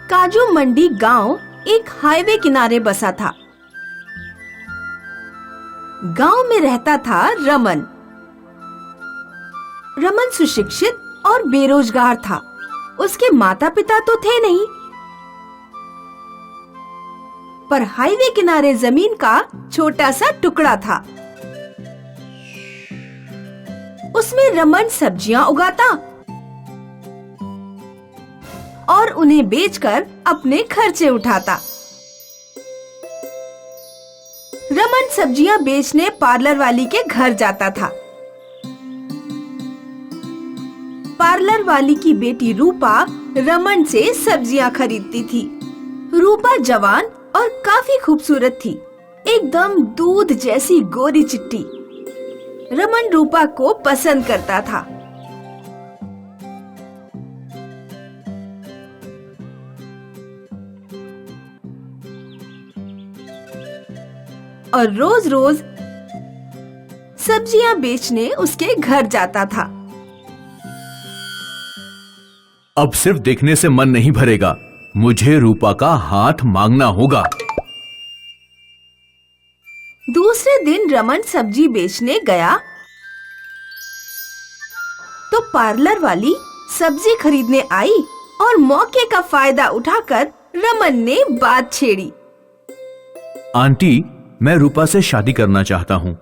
काजू मंडी गांव एक हाईवे किनारे बसा था। गांव में रहता था रमन। रमन सुशिक्षित और बेरोजगार था। उसके माता पिता तो थे नहीं, पर हाईवे किनारे जमीन का छोटा सा टुकड़ा था। उसमें रमन सब्जियां उगाता और उन्हें बेचकर अपने खर्चे उठाता। रमन सब्जियां बेचने पार्लर वाली के घर जाता था। पार्लर वाली की बेटी रूपा रमन से सब्जियां खरीदती थी। रूपा जवान और काफी खूबसूरत थी, एकदम दूध जैसी गोरी चिट्टी। रमन रूपा को पसंद करता था। और रोज रोज सब्जियां बेचने उसके घर जाता था। अब सिर्फ देखने से मन नहीं भरेगा, मुझे रूपा का हाथ मांगना होगा। दूसरे दिन रमन सब्जी बेचने गया तो पार्लर वाली सब्जी खरीदने आई और मौके का फायदा उठाकर रमन ने बात छेड़ी। आंटी, मैं रूपा से शादी करना चाहता हूँ।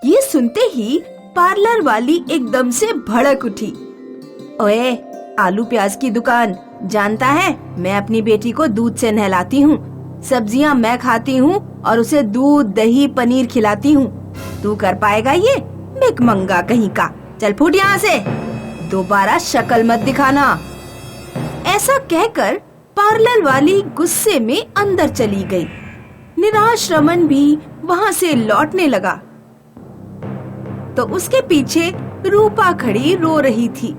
ये सुनते ही पार्लर वाली एकदम से भड़क उठी। ओए, आलू प्याज की दुकान, जानता है मैं अपनी बेटी को दूध से नहलाती हूँ, सब्जियाँ मैं खाती हूँ और उसे दूध दही पनीर खिलाती हूँ। तू कर पाएगा ये? भिखमंगा कहीं का, चल फुट यहाँ से, दोबारा शक्ल मत दिखाना। ऐसा कहकर पार्लर वाली गुस्से में अंदर चली गई। निराश रमन भी वहाँ से लौटने लगा तो उसके पीछे रूपा खड़ी रो रही थी।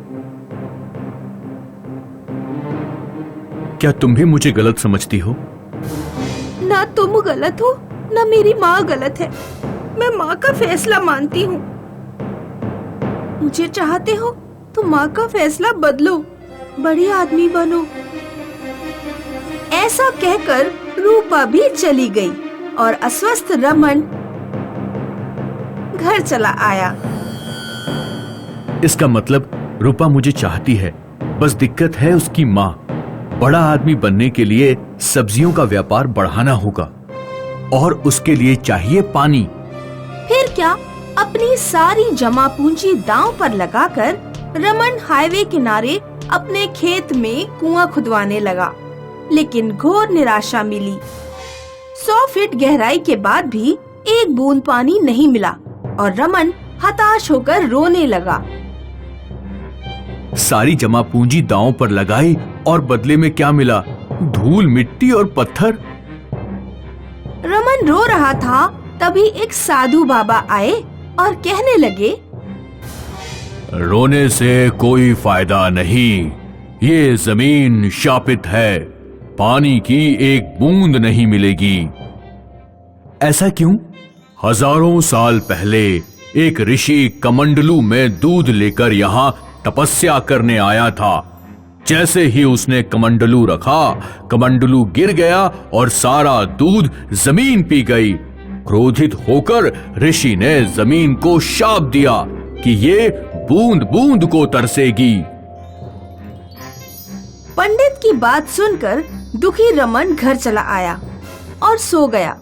क्या तुम भी मुझे गलत समझती हो? ना तुम गलत हो, ना मेरी माँ गलत है। मैं माँ का फैसला मानती हूँ। मुझे चाहते हो तो माँ का फैसला बदलो, बड़ी आदमी बनो। ऐसा कहकर रूपा भी चली गई और अस्वस्थ रमन घर चला आया। इसका मतलब रूपा मुझे चाहती है, बस दिक्कत है उसकी माँ। बड़ा आदमी बनने के लिए सब्जियों का व्यापार बढ़ाना होगा और उसके लिए चाहिए पानी। फिर क्या, अपनी सारी जमा पूंजी दांव पर लगाकर रमन हाईवे किनारे अपने खेत में कुआं खुदवाने लगा, लेकिन घोर निराशा मिली। 100 फीट गहराई के बाद भी एक बूंद पानी नहीं मिला और रमन हताश होकर रोने लगा। सारी जमा पूंजी दांव पर लगाई और बदले में क्या मिला? धूल, मिट्टी और पत्थर। रमन रो रहा था, तभी एक साधु बाबा आए और कहने लगे, रोने से कोई फायदा नहीं, ये जमीन शापित है, पानी की एक बूंद नहीं मिलेगी। ऐसा क्यों? हजारों साल पहले एक ऋषि कमंडलू में दूध लेकर यहाँ तपस्या करने आया था। जैसे ही उसने कमंडलू रखा, कमंडलू गिर गया और सारा दूध जमीन पी गई। क्रोधित होकर ऋषि ने जमीन को शाप दिया कि ये बूंद बूंद को तरसेगी। पंडित की बात सुनकर दुखी रमन घर चला आया और सो गया।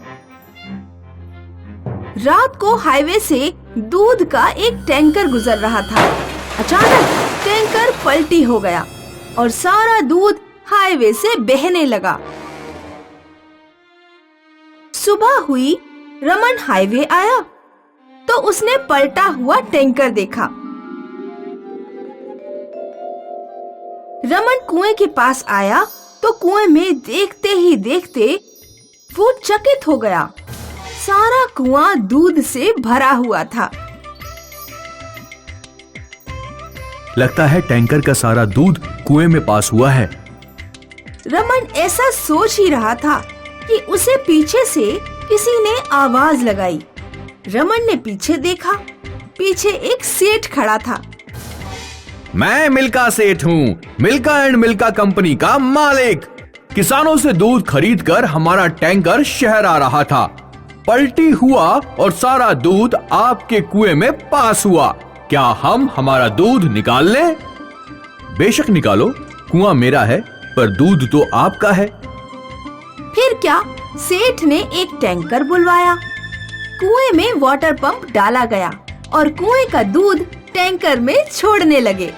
रात को हाईवे से दूध का एक टैंकर गुजर रहा था। अचानक टैंकर पलटी हो गया और सारा दूध हाईवे से बहने लगा। सुबह हुई, रमन हाईवे आया तो उसने पलटा हुआ टैंकर देखा। रमन कुएं के पास आया तो कुएं में देखते ही देखते वो चकित हो गया। सारा कुआं दूध से भरा हुआ था। लगता है टैंकर का सारा दूध कुएं में पास हुआ है। रमन ऐसा सोच ही रहा था कि उसे पीछे से किसी ने आवाज लगाई। रमन ने पीछे देखा, पीछे एक सेठ खड़ा था। मैं मिल्का सेठ हूँ, मिल्का एंड मिल्का कंपनी का मालिक। किसानों से दूध खरीदकर हमारा टैंकर शहर आ रहा था। पलटी हुआ और सारा दूध आपके कुएं में पास हुआ। क्या हम हमारा दूध निकाल लें? बेशक निकालो, कुआं मेरा है पर दूध तो आपका है। फिर क्या, सेठ ने एक टैंकर बुलवाया। कुएं में वाटर पंप डाला गया और कुएं का दूध टैंकर में छोड़ने लगे।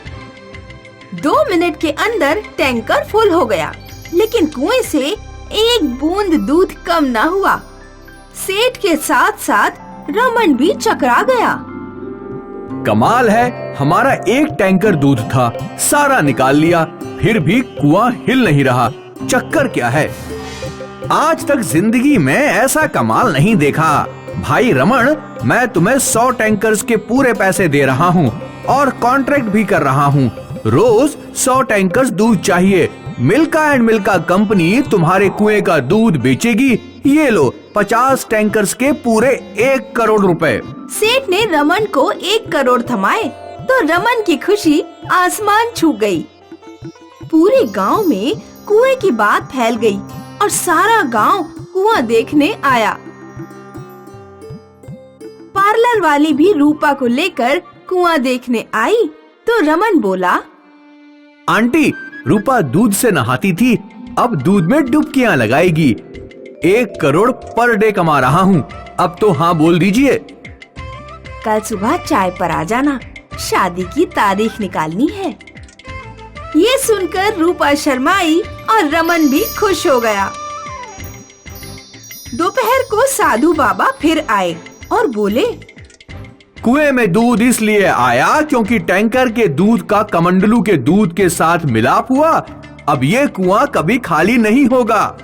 2 मिनट के अंदर टैंकर फुल हो गया, लेकिन कुएं से एक बूंद दूध कम ना हुआ। सेठ के साथ साथ रमन भी चकरा गया। कमाल है, हमारा एक टैंकर दूध था, सारा निकाल लिया, फिर भी कुआं हिल नहीं रहा। चक्कर क्या है? आज तक जिंदगी में ऐसा कमाल नहीं देखा। भाई रमन, मैं तुम्हें 100 टैंकर्स के पूरे पैसे दे रहा हूँ और कॉन्ट्रैक्ट भी कर रहा हूँ। रोज 100 टैंकर्स दूध चाहिए। मिल्का एंड मिल्का कंपनी तुम्हारे कुएं का दूध बेचेगी। ये लो 50 टैंकर्स के पूरे 1 करोड़ रुपए। सेठ ने रमन को 1 करोड़ थमाए तो रमन की खुशी आसमान छू गई। पूरे गांव में कुएं की बात फैल गई और सारा गांव कुआं देखने आया। पार्लर वाली भी रूपा को लेकर कुआं देखने आई तो रमन बोला, आंटी, रूपा दूध से नहाती थी, अब दूध में डुबकियां लगाएगी। 1 करोड़ पर डे कमा रहा हूँ। अब तो हाँ बोल दीजिए। कल सुबह चाय पर आ जाना, शादी की तारीख निकालनी है। ये सुनकर रूपा शर्माई और रमन भी खुश हो गया। दोपहर को साधु बाबा फिर आए और बोले, कुएं में दूध इसलिए आया क्योंकि टैंकर के दूध का कमंडलू के दूध के साथ मिलाप हुआ। अब ये कुआं कभी खाली नहीं होगा।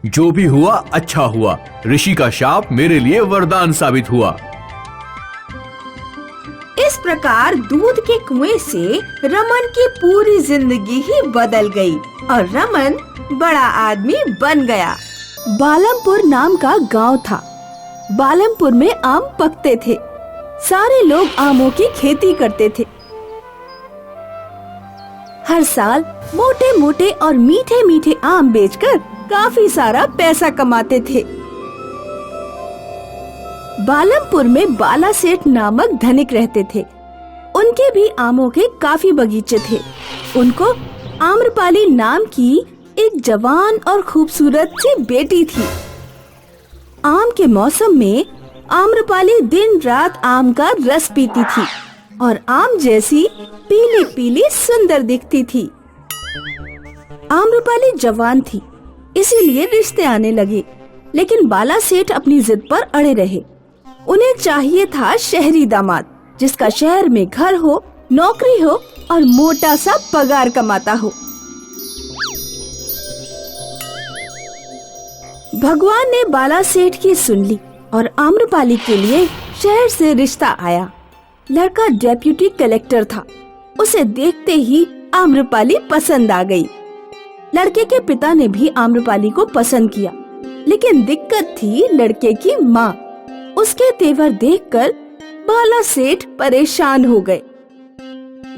जो भी हुआ अच्छा हुआ। ऋषि का शाप मेरे लिए वरदान साबित हुआ। इस प्रकार दूध के कुएं से रमन की पूरी जिंदगी ही बदल गई और रमन बड़ा आदमी बन गया। बालमपुर नाम का गांव था। बालमपुर में आम पकते थे। सारे लोग आमों की खेती करते थे। हर साल मोटे मोटे और मीठे मीठे आम बेचकर काफी सारा पैसा कमाते थे। बालमपुर में बाला सेठ नामक धनिक रहते थे। उनके भी आमों के काफी बगीचे थे। उनको आम्रपाली नाम की एक जवान और खूबसूरत सी बेटी थी। आम के मौसम में आम्रपाली दिन रात आम का रस पीती थी और आम जैसी पीली पीली सुंदर दिखती थी। आम्रपाली जवान थी, इसीलिए रिश्ते आने लगे, लेकिन बाला सेठ अपनी जिद पर अड़े रहे। उन्हें चाहिए था शहरी दामाद, जिसका शहर में घर हो, नौकरी हो और मोटा सा पगार कमाता हो। भगवान ने बाला सेठ की सुन ली और आम्रपाली के लिए शहर से रिश्ता आया। लड़का डेप्यूटी कलेक्टर था। उसे देखते ही आम्रपाली पसंद आ गई। लड़के के पिता ने भी आम्रपाली को पसंद किया, लेकिन दिक्कत थी लड़के की माँ। उसके तेवर देखकर बाला सेठ परेशान हो गए।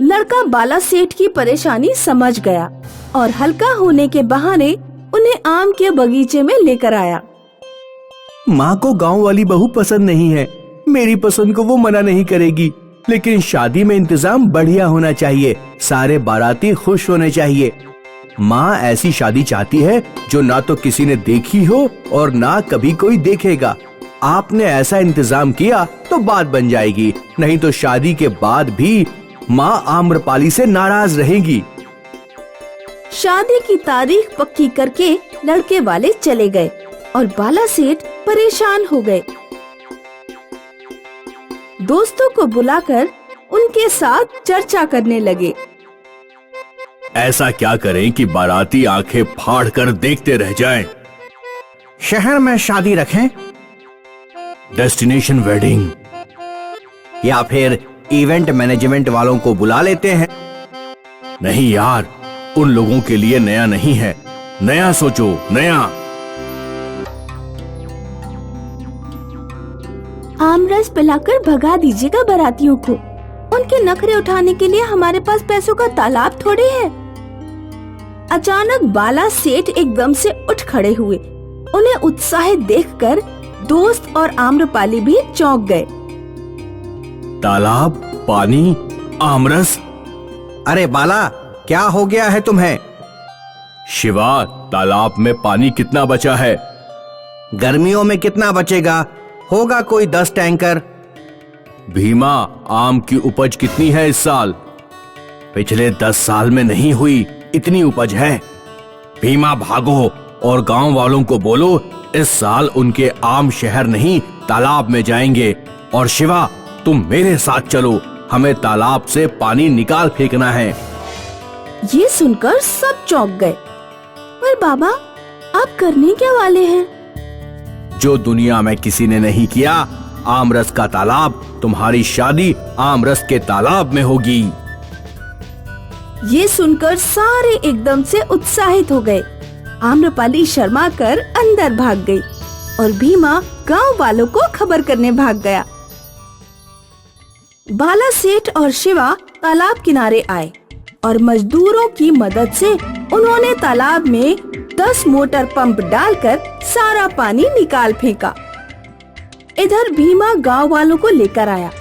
लड़का बाला सेठ की परेशानी समझ गया और हल्का होने के बहाने उन्हें आम के बगीचे में लेकर आया। माँ को गांव वाली बहू पसंद नहीं है। मेरी पसंद को वो मना नहीं करेगी, लेकिन शादी में इंतजाम बढ़िया होना चाहिए। सारे बाराती खुश होने चाहिए। माँ ऐसी शादी चाहती है जो ना तो किसी ने देखी हो और ना कभी कोई देखेगा। आपने ऐसा इंतजाम किया तो बात बन जाएगी, नहीं तो शादी के बाद भी माँ आम्रपाली से नाराज रहेगी। शादी की तारीख पक्की करके लड़के वाले चले गए और बाला सेठ परेशान हो गए। दोस्तों को बुलाकर उनके साथ चर्चा करने लगे। ऐसा क्या करें कि बाराती आंखें फाड़ कर देखते रह जाएं? शहर में शादी रखें डेस्टिनेशन वेडिंग, या फिर इवेंट मैनेजमेंट वालों को बुला लेते हैं। नहीं यार, उन लोगों के लिए नया नहीं है। नया सोचो, नया। आमरस पिलाकर भगा दीजिएगा बारातियों को। उनके नखरे उठाने के लिए हमारे पास पैसों का तालाब थोड़ी है। अचानक बाला सेठ एकदम से उठ खड़े हुए। उन्हें उत्साहित देखकर दोस्त और आम्रपाली भी चौंक गए। तालाब, पानी, आमरस। अरे बाला, क्या हो गया है तुम्हें? शिवा, तालाब में पानी कितना बचा है? गर्मियों में कितना बचेगा? होगा कोई 10 टैंकर। भीमा, आम की उपज कितनी है इस साल? पिछले 10 साल में नहीं हुई इतनी उपज है। भीमा, भागो और गांव वालों को बोलो इस साल उनके आम शहर नहीं तालाब में जाएंगे। और शिवा, तुम मेरे साथ चलो, हमें तालाब से पानी निकाल फेंकना है। ये सुनकर सब चौंक गए। पर बाबा, आप करने क्या वाले हैं? जो दुनिया में किसी ने नहीं किया, आमरस का तालाब, तुम्हारी शादी आमरस के तालाब में होगी। ये सुनकर सारे एकदम से उत्साहित हो गए। आम्रपाली शर्मा कर अंदर भाग गई और भीमा गांव वालों को खबर करने भाग गया। बाला सेठ और शिवा तालाब किनारे आए और मजदूरों की मदद से उन्होंने तालाब में 10 मोटर पंप डालकर सारा पानी निकाल फेंका। इधर भीमा गांव वालों को लेकर आया।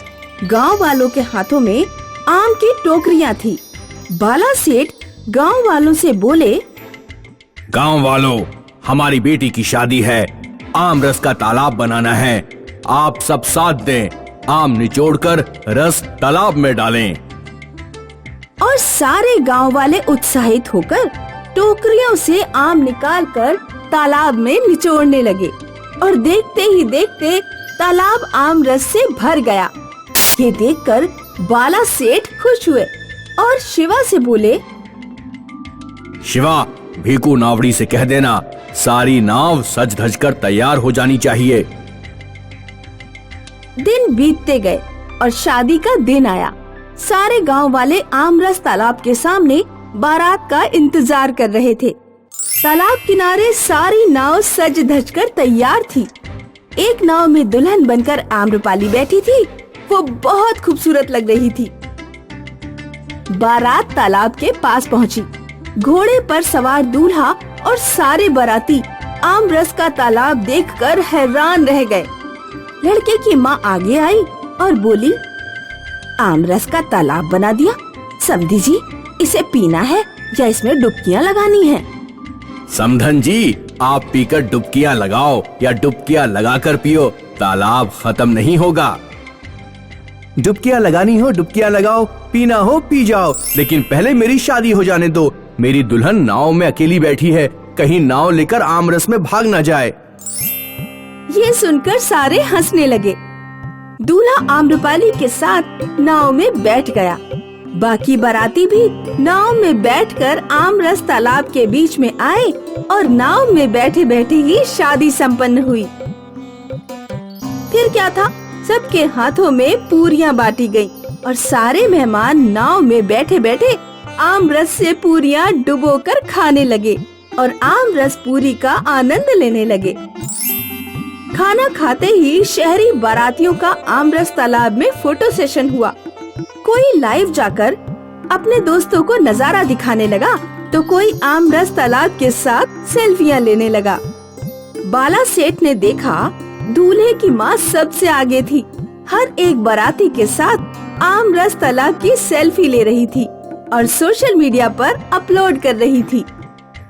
गांव वालों के हाथों में आम की टोकरियां थी। बाला सेठ गांव वालों से बोले, गांव वालों, हमारी बेटी की शादी है, आम रस का तालाब बनाना है। आप सब साथ दें, आम निचोड़कर रस तालाब में डालें। और सारे गांव वाले उत्साहित होकर टोकरियों से आम निकालकर तालाब में निचोड़ने लगे और देखते ही देखते तालाब आम रस से भर गया। ये देखकर बाला सेठ खुश हुए और शिवा से बोले, शिवा, भीकू नावड़ी से कह देना सारी नाव सज धज कर तैयार हो जानी चाहिए। दिन बीतते गए और शादी का दिन आया। सारे गांव वाले आमरस तालाब के सामने बारात का इंतजार कर रहे थे। तालाब किनारे सारी नाव सज धज कर तैयार थी। एक नाव में दुल्हन बनकर आम्रपाली बैठी थी। वो बहुत खूबसूरत लग रही थी। बारात तालाब के पास पहुंची। घोड़े पर सवार दूल्हा और सारे बाराती आमरस का तालाब देखकर हैरान रह गए। लड़के की माँ आगे आई और बोली, आमरस का तालाब बना दिया। समधी जी, इसे पीना है या इसमें डुबकियाँ लगानी है? समधन जी, आप पीकर डुबकियाँ लगाओ या डुबकियाँ लगाकर पियो, तालाब खत्म नहीं होगा। डुबकियाँ लगानी हो डुबकियाँ लगाओ, पीना हो पी जाओ, लेकिन पहले मेरी शादी हो जाने दो। मेरी दुल्हन नाव में अकेली बैठी है, कहीं नाव लेकर आमरस में भाग न जाए। ये सुनकर सारे हंसने लगे। दूल्हा आम्रपाली के साथ नाव में बैठ गया। बाकी बाराती भी नाव में बैठकर आमरस तालाब के बीच में आए और नाव में बैठे बैठे ही शादी संपन्न हुई। फिर क्या था, सबके हाथों में पूरियां बांटी गईं और सारे मेहमान नाव में बैठे बैठे आमरस से पूरियां डुबोकर खाने लगे और आमरस पूरी का आनंद लेने लगे। खाना खाते ही शहरी बारातियों का आमरस तालाब में फोटो सेशन हुआ। कोई लाइव जाकर अपने दोस्तों को नजारा दिखाने लगा तो कोई आमरस तालाब के साथ सेल्फियां लेने लगा। बाला सेठ ने देखा दूल्हे की माँ सबसे आगे थी। हर एक बाराती के साथ आमरस तालाब की सेल्फी ले रही थी और सोशल मीडिया पर अपलोड कर रही थी।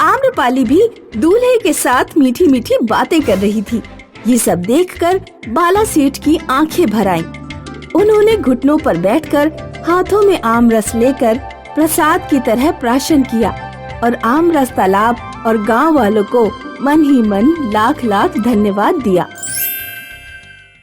आम्रपाली भी दूल्हे के साथ मीठी मीठी बातें कर रही थी। ये सब देखकर बाला सेठ की आंखें भर आईं। उन्होंने घुटनों पर बैठकर हाथों में आमरस लेकर प्रसाद की तरह प्राशन किया और आमरस तालाब और गांव वालों को मन ही मन लाख लाख धन्यवाद दिया।